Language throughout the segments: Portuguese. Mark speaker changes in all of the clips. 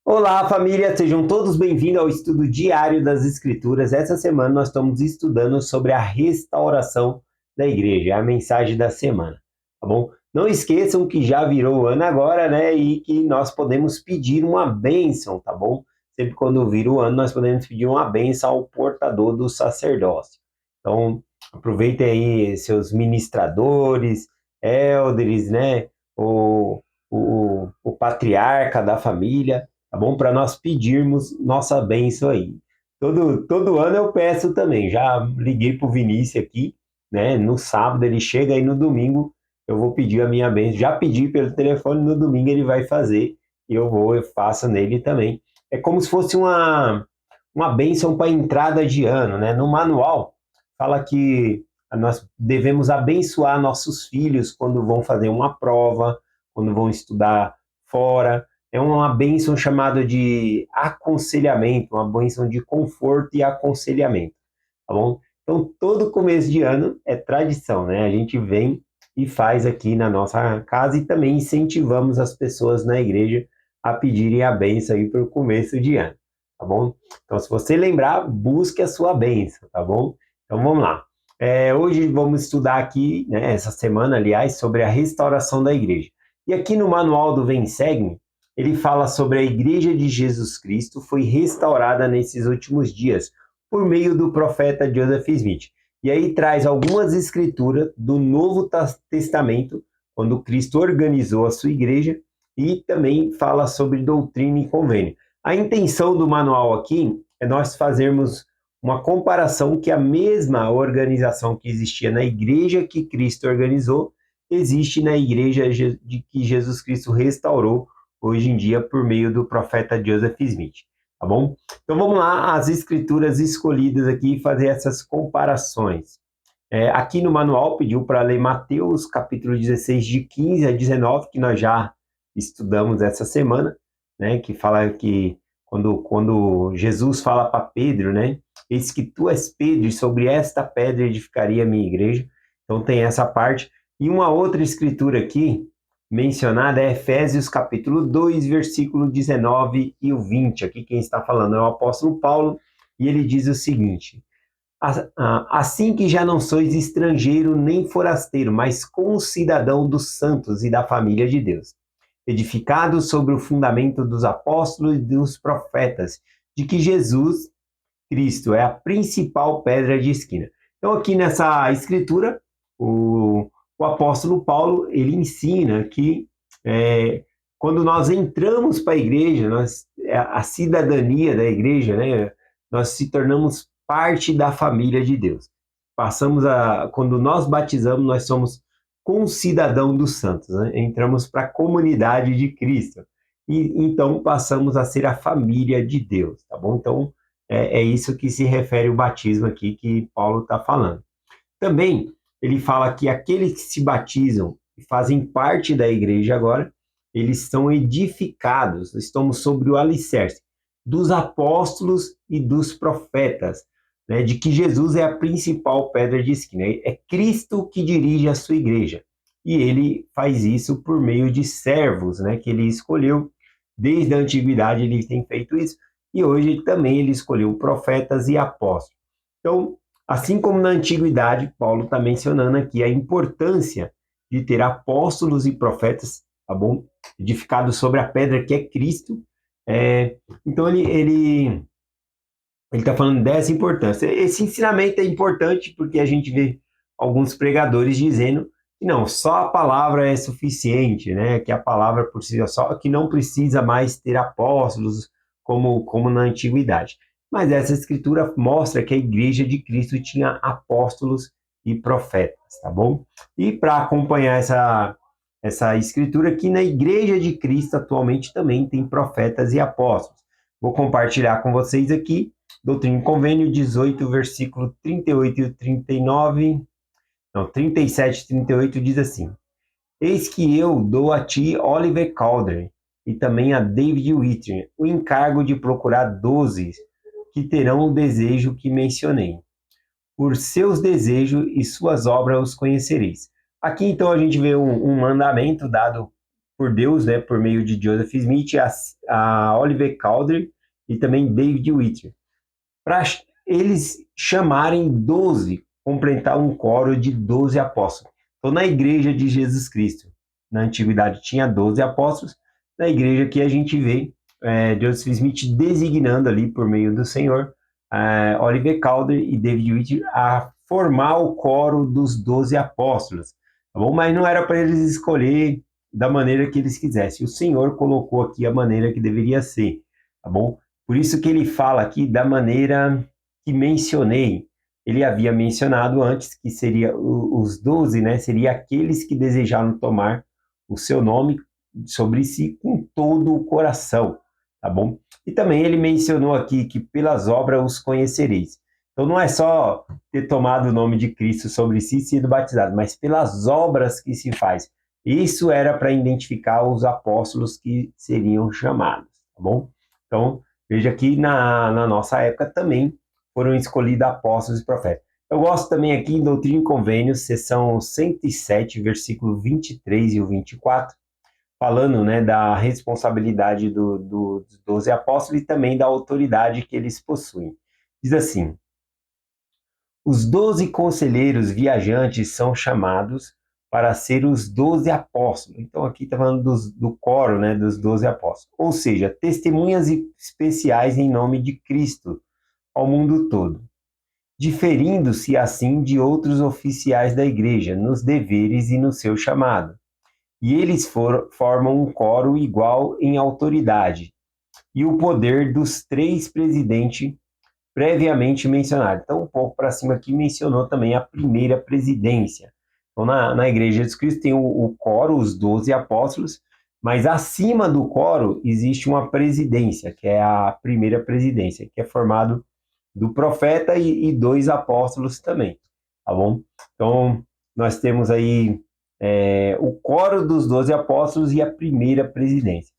Speaker 1: Olá, família, sejam todos bem-vindos ao estudo diário das Escrituras. Essa semana nós estamos estudando sobre a restauração da igreja, a mensagem da semana, tá bom? Não esqueçam que já virou o ano agora, né? E que nós podemos pedir uma bênção, tá bom? Sempre quando vira o ano, nós podemos pedir uma bênção ao portador do sacerdócio. Então, aproveitem aí seus ministradores, élderes, né? O patriarca da família, tá bom? Para nós pedirmos nossa bênção aí. Todo ano eu peço também. Já liguei para o Vinícius aqui, né? No sábado ele chega e no domingo eu vou pedir a minha bênção. Já pedi pelo telefone, no domingo ele vai fazer e eu faço nele também. É como se fosse uma bênção para entrada de ano, né? No manual fala que nós devemos abençoar nossos filhos quando vão fazer uma prova, quando vão estudar fora. É uma bênção chamada de aconselhamento, uma bênção de conforto e aconselhamento, tá bom? Então, todo começo de ano é tradição, né? A gente vem e faz aqui na nossa casa e também incentivamos as pessoas na igreja a pedirem a bênção aí para o começo de ano, tá bom? Então, se você lembrar, busque a sua bênção, tá bom? Então, vamos lá. Hoje vamos estudar aqui, né, essa semana, aliás, sobre a restauração da igreja. E aqui no manual do Vem Segue, ele fala sobre a igreja de Jesus Cristo foi restaurada nesses últimos dias por meio do profeta Joseph Smith. E aí traz algumas escrituras do Novo Testamento, quando Cristo organizou a sua igreja, e também fala sobre doutrina e convênio. A intenção do manual aqui é nós fazermos uma comparação que a mesma organização que existia na igreja que Cristo organizou, existe na igreja de que Jesus Cristo restaurou hoje em dia por meio do profeta Joseph Smith, tá bom? Então vamos lá, as escrituras escolhidas aqui, fazer essas comparações. Aqui no manual pediu para ler Mateus capítulo 16, de 15 a 19, que nós já estudamos essa semana, né? Que fala que quando Jesus fala para Pedro, né? Eis que tu és Pedro, e sobre esta pedra edificaria a minha igreja. Então tem essa parte. E uma outra escritura aqui, mencionada, é Efésios capítulo 2, versículo 19 e o 20. Aqui quem está falando é o apóstolo Paulo, e ele diz o seguinte: Assim que já não sois estrangeiro nem forasteiro, mas concidadão dos santos e da família de Deus, edificados sobre o fundamento dos apóstolos e dos profetas, de que Jesus Cristo é a principal pedra de esquina. Então, aqui nessa escritura, o apóstolo Paulo, ele ensina que quando nós entramos para a igreja, a cidadania da igreja, né, nós se tornamos parte da família de Deus. Quando nós batizamos, nós somos concidadão dos santos, né? Entramos para a comunidade de Cristo. E então passamos a ser a família de Deus, tá bom? Então, é isso que se refere o batismo aqui que Paulo está falando. Também ele fala que aqueles que se batizam e fazem parte da igreja agora, eles são edificados, estamos sobre o alicerce dos apóstolos e dos profetas, né, de que Jesus é a principal pedra de esquina. É Cristo que dirige a sua igreja. E ele faz isso por meio de servos, né, que ele escolheu. Desde a antiguidade ele tem feito isso. E hoje também ele escolheu profetas e apóstolos. Então, assim como na antiguidade, Paulo está mencionando aqui a importância de ter apóstolos e profetas, tá bom? Edificados sobre a pedra que é Cristo. Então ele está falando dessa importância. Esse ensinamento é importante porque a gente vê alguns pregadores dizendo que não, só a palavra é suficiente, né? Que a palavra por si só, que não precisa mais ter apóstolos como na antiguidade. Mas essa escritura mostra que a igreja de Cristo tinha apóstolos e profetas, tá bom? E para acompanhar essa escritura, aqui na igreja de Cristo atualmente também tem profetas e apóstolos. Vou compartilhar com vocês aqui Doutrina e Convênio 18, versículo 38 e 39, não, 37 e 38 diz assim: Eis que eu dou a ti, Oliver Cowdery, e também a David Whitney, o encargo de procurar 12 que terão o desejo que mencionei. Por seus desejos e suas obras os conhecereis. Aqui então a gente vê um mandamento dado por Deus, né, por meio de Joseph Smith, a Oliver Cowdery e também David Whittier, para eles chamarem 12, completar um coro de 12 apóstolos. Então, na igreja de Jesus Cristo, na antiguidade tinha 12 apóstolos, na igreja que a gente vê Joseph Smith designando ali, por meio do Senhor, Oliver Cowdery e David Whittier a formar o coro dos 12 apóstolos, tá bom? Mas não era para eles escolher da maneira que eles quisessem. O Senhor colocou aqui a maneira que deveria ser, tá bom? Por isso que ele fala aqui da maneira que mencionei. Ele havia mencionado antes que seria os 12, né? Seria aqueles que desejaram tomar o seu nome sobre si com todo o coração, tá bom? E também ele mencionou aqui que pelas obras os conhecereis. Então não é só ter tomado o nome de Cristo sobre si e sido batizado, mas pelas obras que se faz. Isso era para identificar os apóstolos que seriam chamados, tá bom? Então, veja que na nossa época também foram escolhidos apóstolos e profetas. Eu gosto também aqui em Doutrina e Convênios, seção 107, versículo 23 e o 24, falando, né, da responsabilidade dos 12 apóstolos e também da autoridade que eles possuem. Diz assim: os 12 conselheiros viajantes são chamados para ser os 12 apóstolos. Então aqui está falando do coro, né, dos 12 apóstolos. Ou seja, testemunhas especiais em nome de Cristo ao mundo todo, diferindo-se assim de outros oficiais da igreja nos deveres e no seu chamado. E eles formam um coro igual em autoridade e o poder dos 3 presidentes previamente mencionados. Então, um pouco para cima aqui mencionou também a primeira presidência. Então, na Igreja de Jesus Cristo tem o coro, os 12 apóstolos, mas acima do coro existe uma presidência, que é a primeira presidência, que é formado do profeta e 2 apóstolos também, tá bom? Então, nós temos aí o coro dos 12 apóstolos e a primeira presidência.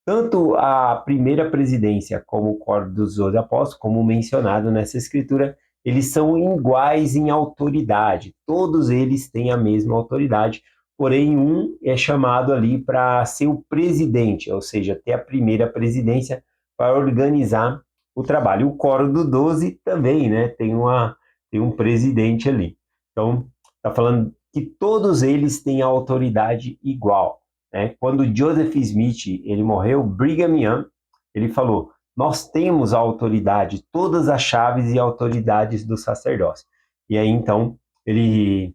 Speaker 1: Tanto a primeira presidência como o coro dos 12 apóstolos, como mencionado nessa escritura, eles são iguais em autoridade. Todos eles têm a mesma autoridade, porém um é chamado ali para ser o presidente, ou seja, ter a primeira presidência para organizar o trabalho. O coro do 12 também, né, tem um presidente ali. Então, está falando que todos eles têm a autoridade igual. Né? Quando Joseph Smith ele morreu, Brigham Young, ele falou: nós temos a autoridade, todas as chaves e autoridades do sacerdócio. E aí então ele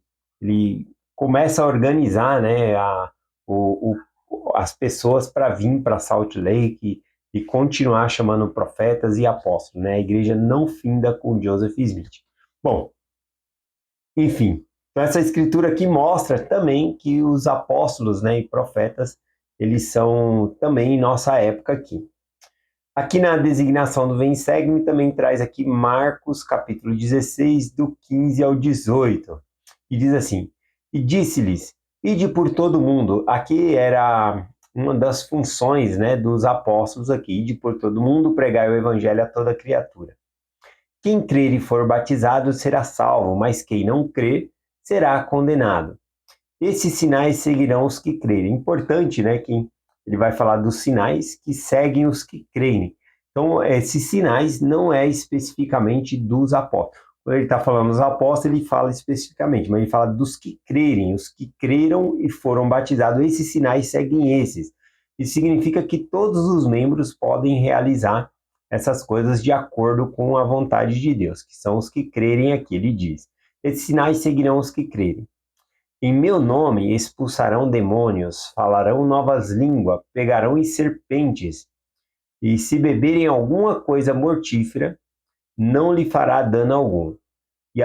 Speaker 1: começa a organizar, né, as pessoas para vir para Salt Lake e continuar chamando profetas e apóstolos. Né? A igreja não finda com Joseph Smith. Bom, enfim, então essa escritura aqui mostra também que os apóstolos, né, e profetas, eles são também em nossa época aqui. Aqui na designação do Vem Segue-me também traz aqui Marcos capítulo 16, do 15 ao 18. E diz assim: e disse-lhes, ide por todo o mundo. Aqui era uma das funções, né, dos apóstolos aqui, ide por todo o mundo, pregar o evangelho a toda criatura. Quem crer e for batizado será salvo, mas quem não crer será condenado. Esses sinais seguirão os que crerem. Importante, né, que ele vai falar dos sinais que seguem os que creem. Então, esses sinais não é especificamente dos apóstolos. Quando ele está falando dos apóstolos, ele fala especificamente, mas ele fala dos que crerem, os que creram e foram batizados. Esses sinais seguem esses. Isso significa que todos os membros podem realizar essas coisas de acordo com a vontade de Deus, que são os que crerem aqui, ele diz. Esses sinais seguirão os que crerem. Em meu nome expulsarão demônios, falarão novas línguas, pegarão em serpentes, e se beberem alguma coisa mortífera, não lhe fará dano algum. E,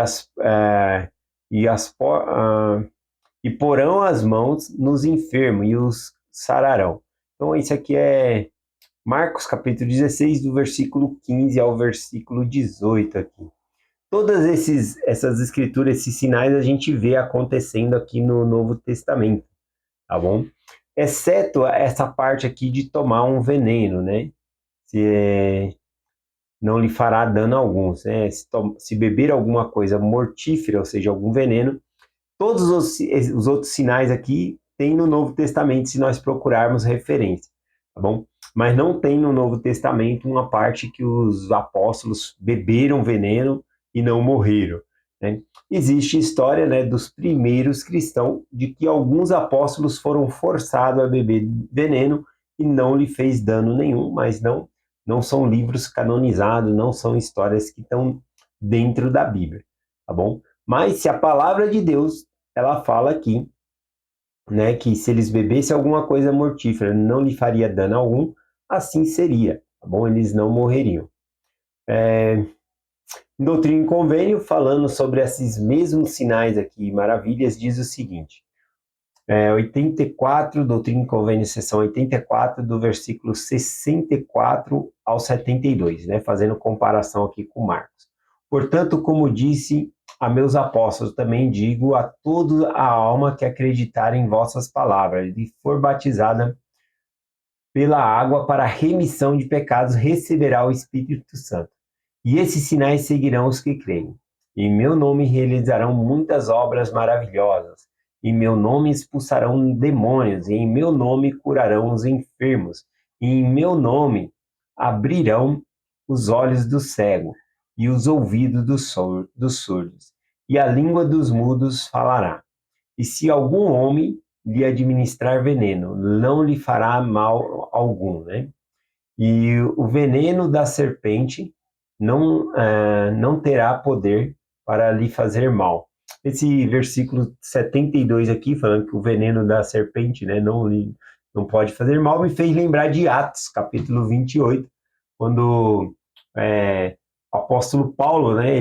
Speaker 1: e porão as mãos nos enfermos e os sararão. Então, isso aqui é Marcos capítulo 16, do versículo 15 ao versículo 18 aqui. Todas essas escrituras, esses sinais, a gente vê acontecendo aqui no Novo Testamento, tá bom? Exceto essa parte aqui de tomar um veneno, né? Não lhe fará dano algum, né? Se beber alguma coisa mortífera, ou seja, algum veneno, todos os outros sinais aqui tem no Novo Testamento se nós procurarmos referência, tá bom? Mas não tem no Novo Testamento uma parte que os apóstolos beberam veneno e não morreram, né? Existe história, né, dos primeiros cristãos de que alguns apóstolos foram forçados a beber veneno e não lhe fez dano nenhum, mas não são livros canonizados, não são histórias que estão dentro da Bíblia, tá bom? Mas se a palavra de Deus, ela fala aqui, né, que se eles bebessem alguma coisa mortífera não lhe faria dano algum, assim seria, tá bom? Eles não morreriam. Em Doutrina e Convênio, falando sobre esses mesmos sinais aqui, maravilhas, diz o seguinte, 84, Doutrina e Convênio, seção 84, do versículo 64 ao 72, né, fazendo comparação aqui com Marcos. Portanto, como disse a meus apóstolos, também digo a toda a alma que acreditar em vossas palavras e for batizada pela água para a remissão de pecados, receberá o Espírito Santo. E esses sinais seguirão os que creem. Em meu nome realizarão muitas obras maravilhosas. Em meu nome expulsarão demônios, e em meu nome curarão os enfermos. E em meu nome abrirão os olhos do cego e os ouvidos dos surdos. E a língua dos mudos falará. E se algum homem lhe administrar veneno, não lhe fará mal algum, né? E o veneno da serpente não terá poder para lhe fazer mal. Esse versículo 72 aqui, falando que o veneno da serpente, né, não pode fazer mal, me fez lembrar de Atos, capítulo 28, quando o apóstolo Paulo, né,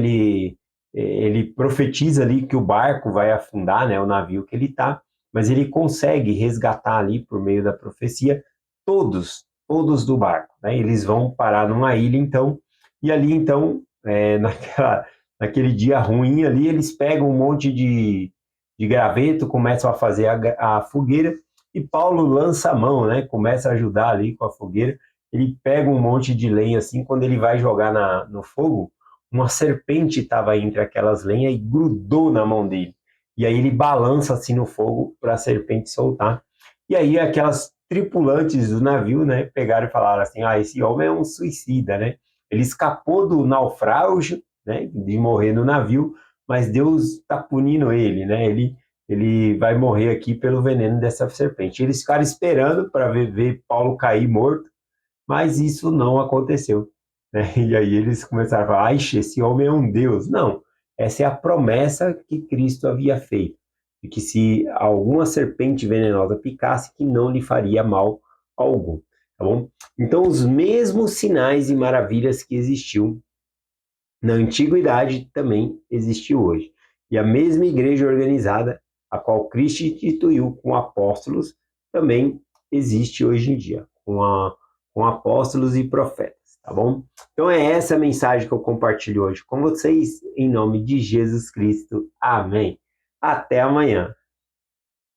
Speaker 1: ele profetiza ali que o barco vai afundar, né, o navio que ele está, mas ele consegue resgatar ali, por meio da profecia, todos do barco, né? Eles vão parar numa ilha, então, e ali, então, naquele dia ruim ali, eles pegam um monte de graveto, começam a fazer a fogueira, e Paulo lança a mão, né? Começa a ajudar ali com a fogueira, ele pega um monte de lenha, assim, quando ele vai jogar no fogo, uma serpente estava entre aquelas lenhas e grudou na mão dele. E aí ele balança assim no fogo para a serpente soltar. E aí aquelas tripulantes do navio, né, pegaram e falaram assim, esse homem é um suicida, né? Ele escapou do naufrágio, né, de morrer no navio, mas Deus está punindo ele, né? Ele vai morrer aqui pelo veneno dessa serpente. Eles ficaram esperando para ver Paulo cair morto, mas isso não aconteceu, né? E aí eles começaram a falar, esse homem é um Deus. Não, essa é a promessa que Cristo havia feito, de que se alguma serpente venenosa picasse, que não lhe faria mal algum, tá bom? Então, os mesmos sinais e maravilhas que existiu na antiguidade também existe hoje. E a mesma igreja organizada, a qual Cristo instituiu com apóstolos, também existe hoje em dia, com apóstolos e profetas, tá bom? Então é essa a mensagem que eu compartilho hoje com vocês, em nome de Jesus Cristo. Amém. Até amanhã.